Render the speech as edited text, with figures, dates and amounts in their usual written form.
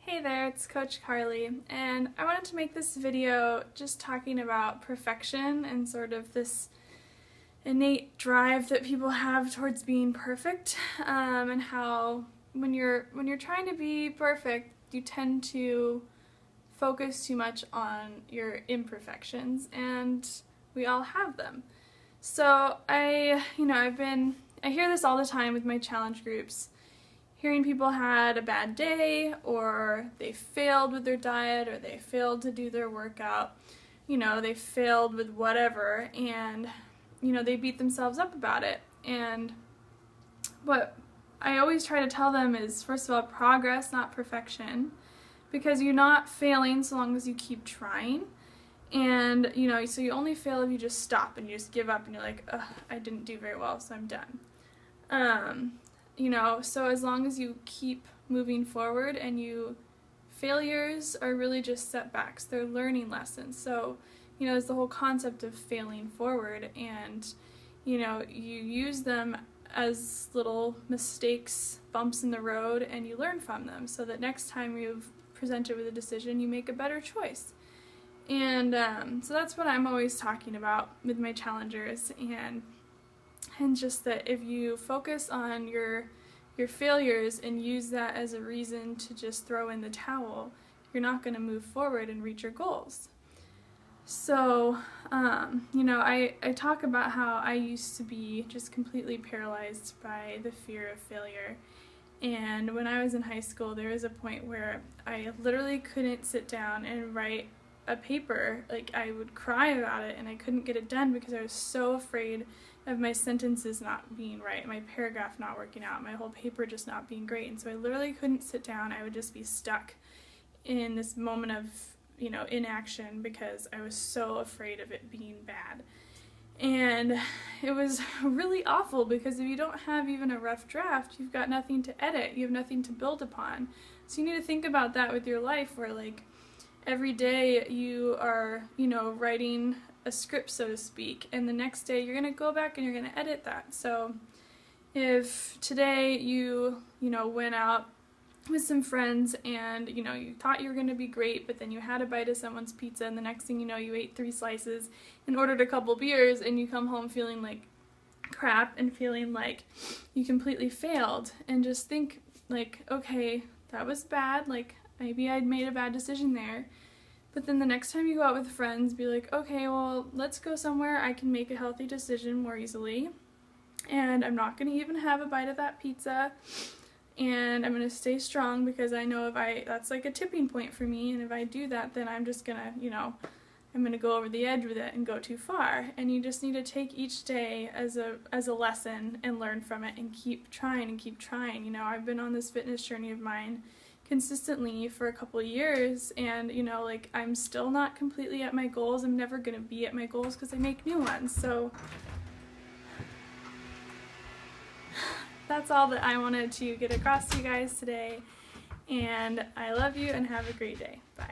Hey there, it's Coach Carly, and I wanted to make this video just talking about perfection and sort of this innate drive that people have towards being perfect, and how when you're trying to be perfect, you tend to focus too much on your imperfections, and we all have them. So I hear this all the time with my challenge groups. Hearing people had a bad day, or they failed with their diet, or they failed to do their workout, they failed with whatever, and, they beat themselves up about it. And what I always try to tell them is, first of all, progress, not perfection, because you're not failing so long as you keep trying. And, so you only fail if you just stop and you just give up and you're like, ugh, I didn't do very well, so I'm done. So as long as you keep moving forward, and failures are really just setbacks, they're learning lessons. So, there's the whole concept of failing forward, and, you use them as little mistakes, bumps in the road, and you learn from them so that next time you're presented with a decision, you make a better choice. And so that's what I'm always talking about with my challengers, and just that if you focus on your failures and use that as a reason to just throw in the towel, you're not going to move forward and reach your goals. So, I talk about how I used to be just completely paralyzed by the fear of failure. And when I was in high school, there was a point where I literally couldn't sit down and write a paper. Like, I would cry about it, and I couldn't get it done because I was so afraid of my sentences not being right, my paragraph not working out, my whole paper just not being great. And so I literally couldn't sit down. I would just be stuck in this moment of, inaction, because I was so afraid of it being bad. And it was really awful, because if you don't have even a rough draft, you've got nothing to edit, you have nothing to build upon. So you need to think about that with your life, where like every day you are, writing a script, so to speak, and the next day you're going to go back and you're going to edit that. So if today you went out with some friends and you thought you were going to be great, but then you had a bite of someone's pizza, and the next thing you know, you ate 3 slices and ordered a couple beers, and you come home feeling like crap and feeling like you completely failed, and just think like, okay, that was bad, like maybe I'd made a bad decision there. But then the next time you go out with friends, be like, okay, well, let's go somewhere I can make a healthy decision more easily, and I'm not going to even have a bite of that pizza, and I'm going to stay strong, because I know that's like a tipping point for me, and if I do that, then I'm just going to, I'm going to go over the edge with it and go too far. And you just need to take each day as a lesson and learn from it, and keep trying and keep trying. I've been on this fitness journey of mine consistently for a couple of years, and I'm still not completely at my goals. I'm never going to be at my goals because I make new ones. So that's all that I wanted to get across to you guys today, and I love you and have a great day. Bye.